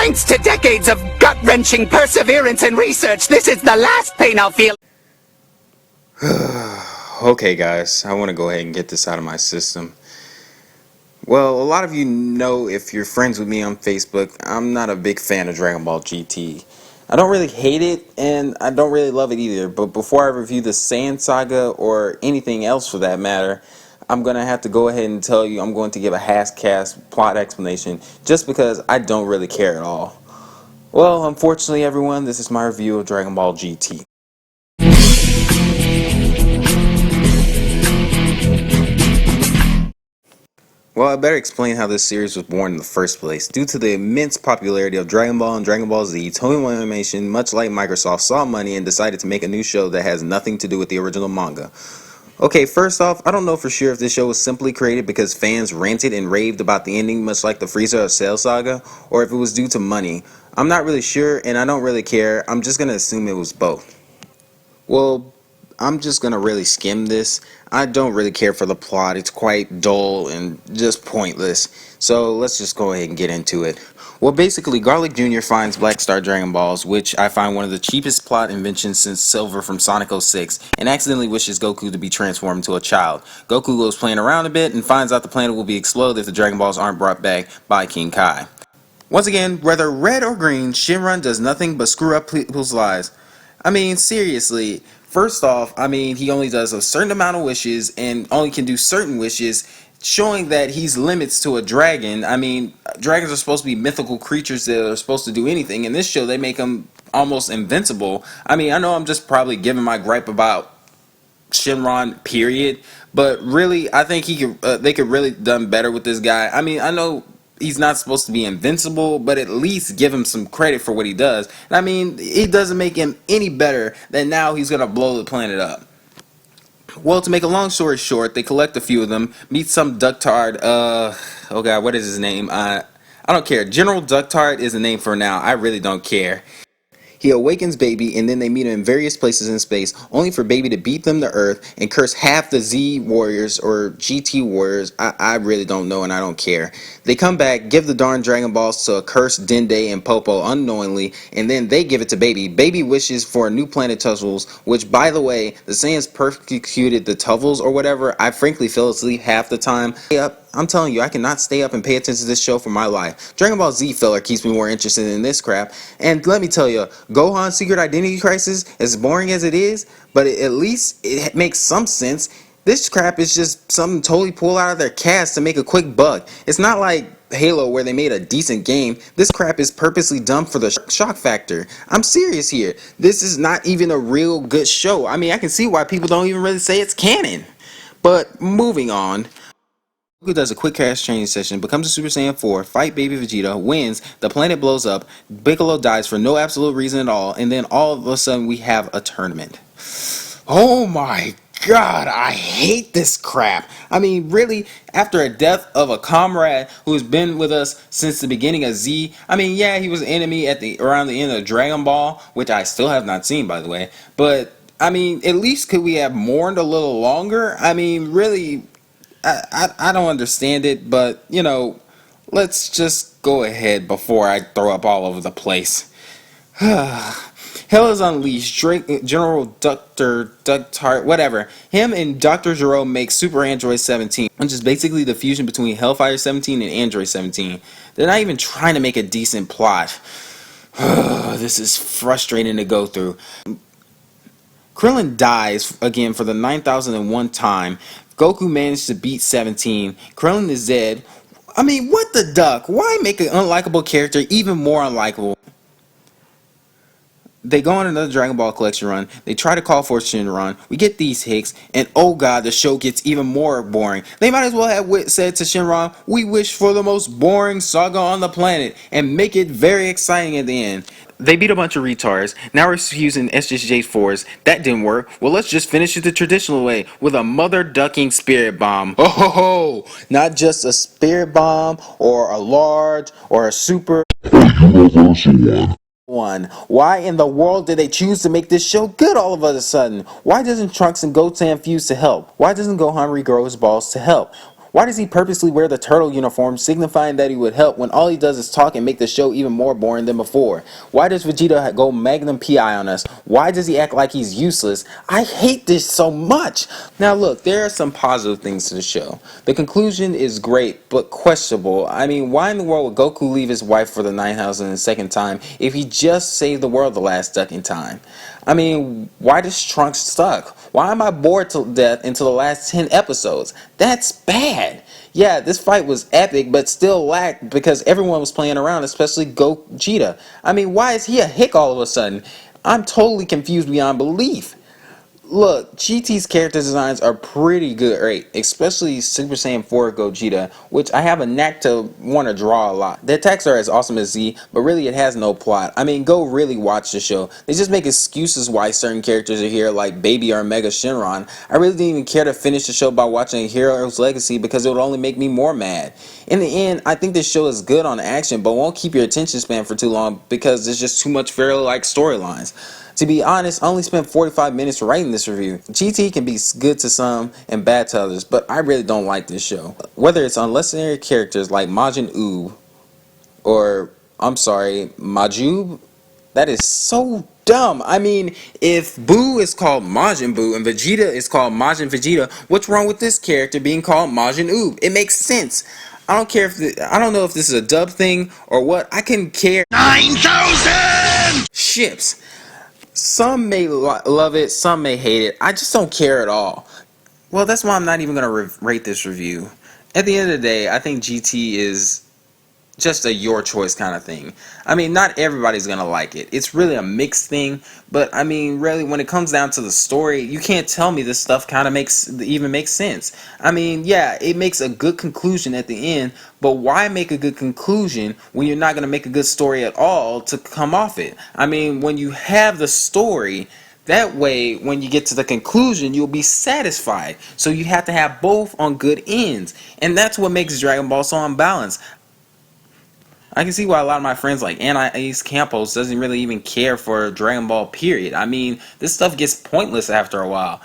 Thanks to decades of gut-wrenching perseverance and research, this is the last pain I'll feel. Okay guys, I want to go ahead and get this out of my system. Well, a lot of you know, if you're friends with me on Facebook, I'm not a big fan of Dragon Ball GT. I don't really hate it, and I don't really love it either, but before I review the Saiyan Saga, or anything else for that matter, I'm going to have to go ahead and tell you I'm going to give a half-cast plot explanation, just because I don't really care at all. Well, unfortunately everyone, this is my review of Dragon Ball GT. Well, I better explain how this series was born in the first place. Due to the immense popularity of Dragon Ball and Dragon Ball Z, Toei Animation, much like Microsoft, saw money and decided to make a new show that has nothing to do with the original manga. Okay, first off, I don't know for sure if this show was simply created because fans ranted and raved about the ending much like the Frieza or Cell Saga, or if it was due to money. I'm not really sure and I don't really care, I'm just gonna assume it was both. Well, I'm just gonna really skim this. I don't really care for the plot. It's quite dull and just pointless. So let's just go ahead and get into it. Well, basically, Garlic Jr. finds Black Star Dragon Balls, which I find one of the cheapest plot inventions since Silver from Sonic 06, and accidentally wishes Goku to be transformed into a child. Goku goes playing around a bit and finds out the planet will be exploded if the Dragon Balls aren't brought back by King Kai. Once again, whether red or green, Shinron does nothing but screw up people's lives. I mean, seriously. First off, I mean, he only does a certain amount of wishes and only can do certain wishes, showing that he's limits to a dragon. I mean, dragons are supposed to be mythical creatures that are supposed to do anything. In this show, they make them almost invincible. I mean, I know I'm just probably giving my gripe about Shinron, period, but really, I think they could really done better with this guy. I mean, I know he's not supposed to be invincible, but at least give him some credit for what he does. And I mean, it doesn't make him any better than now he's gonna blow the planet up. Well, to make a long story short, they collect a few of them, meet some ductard, oh god, what is his name? I don't care. General Ductard is the name for now. I really don't care. He awakens Baby, and then they meet him in various places in space, only for Baby to beat them to Earth and curse half the Z Warriors or GT Warriors. I really don't know and I don't care. They come back, give the darn Dragon Balls to a cursed Dende and Popo unknowingly, and then they give it to Baby. Baby wishes for a new planet Tuzzles, which, by the way, the Saiyans persecuted the Tuvels or whatever. I frankly fell asleep half the time. I'm telling you, I cannot stay up and pay attention to this show for my life. Dragon Ball Z filler keeps me more interested in this crap. And let me tell you, Gohan's Secret Identity Crisis, as boring as it is, but at least it makes some sense. This crap is just something totally pulled out of their cast to make a quick buck. It's not like Halo where they made a decent game. This crap is purposely done for the shock factor. I'm serious here. This is not even a real good show. I mean, I can see why people don't even really say it's canon. But moving on. Goku does a quick cast training session, becomes a Super Saiyan 4, fight Baby Vegeta, wins, the planet blows up, Piccolo dies for no absolute reason at all, and then all of a sudden we have a tournament. Oh my god, I hate this crap. I mean, really, after a death of a comrade who has been with us since the beginning of Z, I mean, yeah, he was an enemy around the end of Dragon Ball, which I still have not seen, by the way, but, I mean, at least could we have mourned a little longer? I mean, really, I don't understand it, but, you know, let's just go ahead before I throw up all over the place. Hell is unleashed. General Ductard, whatever. Him and Dr. Jerome make Super Android 17, which is basically the fusion between Hellfire 17 and Android 17. They're not even trying to make a decent plot. This is frustrating to go through. Krillin dies again for the 9,001 time. Goku managed to beat 17. Krillin is dead. I mean, what the duck? Why make an unlikable character even more unlikable? They go on another Dragon Ball collection run. They try to call for Shinron. We get these hicks, and oh god, the show gets even more boring. They might as well have said to Shinron, "We wish for the most boring saga on the planet," and make it very exciting at the end. They beat a bunch of retards. Now we're using SSJ4s. That didn't work. Well, let's just finish it the traditional way with a mother ducking spirit bomb. Oh ho ho! Not just a spirit bomb or a large or a super. One. Why in the world did they choose to make this show good all of a sudden? Why doesn't Trunks and Goten fuse to help? Why doesn't Gohan regrow his balls to help? Why does he purposely wear the turtle uniform, signifying that he would help when all he does is talk and make the show even more boring than before? Why does Vegeta go Magnum PI on us? Why does he act like he's useless? I hate this so much. Now look, there are some positive things to the show. The conclusion is great, but questionable. I mean, why in the world would Goku leave his wife for the 9,002nd time if he just saved the world the last ducking time? I mean, why does Trunks suck? Why am I bored to death until the last 10 episodes? That's bad. Yeah, this fight was epic, but still lacked because everyone was playing around, especially Gogeta. I mean, why is he a hick all of a sudden? I'm totally confused beyond belief. Look, GT's character designs are pretty good, right? Especially Super Saiyan 4 Gogeta, which I have a knack to want to draw a lot. The attacks are as awesome as Z, but really it has no plot. I mean, go really watch the show. They just make excuses why certain characters are here, like Baby or Mega Shenron. I really didn't even care to finish the show by watching Hero's Legacy because it would only make me more mad. In the end, I think this show is good on action, but won't keep your attention span for too long because there's just too much fairy-like storylines. To be honest, I only spent 45 minutes writing this review. GT can be good to some and bad to others, but I really don't like this show. Whether it's unnecessary characters like Majin Oob, or, I'm sorry, Majub, that is so dumb. I mean, if Boo is called Majin Buu and Vegeta is called Majin Vegeta, what's wrong with this character being called Majin Oob? It makes sense. I don't care if I don't know if this is a dub thing or what. I can care 9,000 ships. Some may love it, some may hate it. I just don't care at all. Well, that's why I'm not even going to rate this review. At the end of the day, I think GT is just a your choice kind of thing. I mean, not everybody's gonna like it. It's really a mixed thing, but I mean, really, when it comes down to the story, you can't tell me this stuff kind of makes sense. I mean, yeah, it makes a good conclusion at the end, but why make a good conclusion when you're not gonna make a good story at all to come off it? I mean, when you have the story, that way, when you get to the conclusion, you'll be satisfied. So you have to have both on good ends, and that's what makes Dragon Ball so unbalanced. I can see why a lot of my friends like Anais Campos doesn't really even care for Dragon Ball period. I mean, this stuff gets pointless after a while.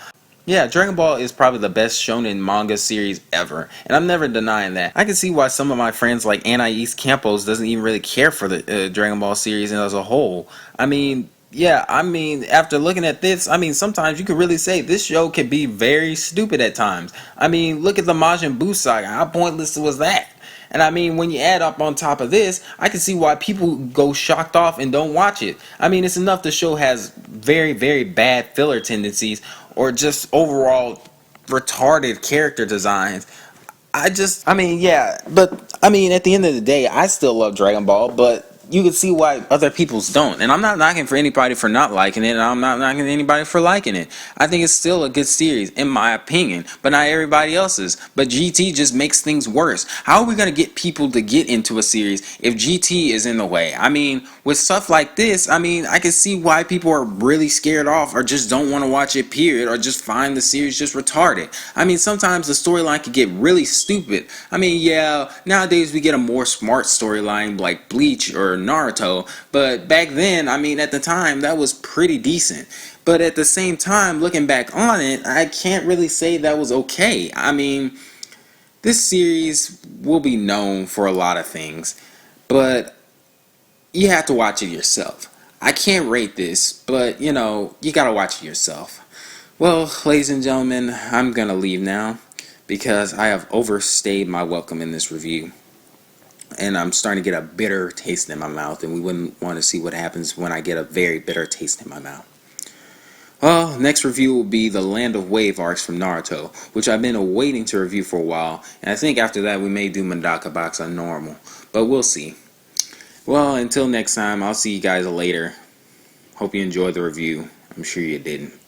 Yeah, Dragon Ball is probably the best shonen manga series ever, and I'm never denying that. I can see why some of my friends like Anais Campos doesn't even really care for the Dragon Ball series as a whole. I mean, yeah, I mean, after looking at this, I mean, sometimes you could really say this show can be very stupid at times. I mean, look at the Majin Buu saga. How pointless was that? And I mean, when you add up on top of this, I can see why people go shocked off and don't watch it. I mean, it's enough the show has very, very bad filler tendencies or just overall retarded character designs. I mean, yeah, but I mean, at the end of the day, I still love Dragon Ball, but you can see why other people's don't. And I'm not knocking for anybody for not liking it, and I'm not knocking anybody for liking it. I think it's still a good series, in my opinion, but not everybody else's. But GT just makes things worse. How are we going to get people to get into a series if GT is in the way? I mean, with stuff like this, I mean, I can see why people are really scared off or just don't want to watch it, period, or just find the series just retarded. I mean, sometimes the storyline can get really stupid. I mean, yeah, nowadays we get a more smart storyline like Bleach or Naruto, but back then, I mean, at the time, that was pretty decent. But at the same time, looking back on it, I can't really say that was okay. I mean, this series will be known for a lot of things, but you have to watch it yourself. I can't rate this, but you know, you gotta watch it yourself. Well, ladies and gentlemen, I'm gonna leave now because I have overstayed my welcome in this review. And I'm starting to get a bitter taste in my mouth, and we wouldn't want to see what happens when I get a very bitter taste in my mouth. Well, next review will be the Land of Wave arcs from Naruto, which I've been awaiting to review for a while, and I think after that we may do Mandaka Box on normal, but we'll see. Well, until next time, I'll see you guys later. Hope you enjoyed the review. I'm sure you didn't.